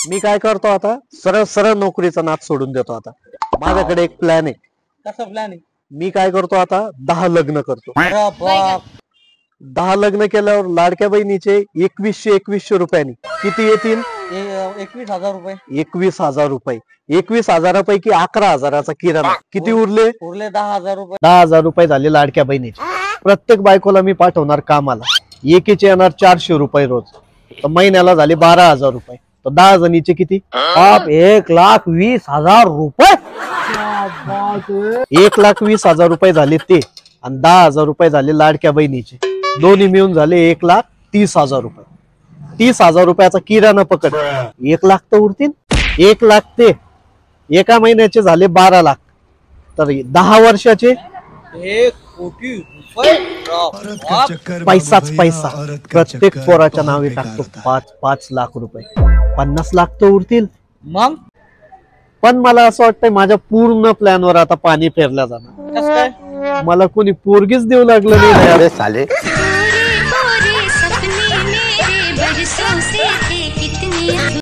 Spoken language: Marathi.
मी काय करतो आता, सरळ सरळ नोकरीचा नाद सोडून देतो. आता माझ्याकडे एक प्लॅन आहे. कसा प्लॅन आहे? मी काय करतो आता, 10 लग्न करतो. अरे बाप. 10 लग्न केल्यावर लाडक्या बहिणीचे 2100 रुपयांनी किती येतील? 21,000 रुपये. 21,000 रुपये. 21,000पैकी 11,000चा किराणा. किती उरले? 10,000 रुपये. 10,000 रुपये झाले लाडक्या बहिणीचे. प्रत्येक बायकोला मी पाठवणार कामाला. एकीचे येणार 400 रुपये रोज, तर महिन्याला झाले 12,000 रुपये. तर 10 जणीचे किती? 1,20,000 रुपये. 1,20,000 रुपये झाले ते, आणि 10,000 रुपये झाले लाडक्या बहिणीचे. दोन्ही मिळून झाले 1,30,000 रुपये. 30,000 रुपयाचा किराणा पकड. 1 लाख तर उरतील. 1 लाख ते एका महिन्याचे झाले 12 लाख. तर 10 वर्षाचे 1 कोटी रुपये. पैसाच पैसा. प्रत्येक पोराच्या नावे टाकतो 5-5 लाख रुपये. 50 लाख तर उरतील. मग पण मला असं वाटतंय माझ्या पूर्ण प्लॅनवर आता पाणी फेरल्या जाणार. कसं काय? मला कोणी पोरगीच देऊ लागलं नाही. अरे साले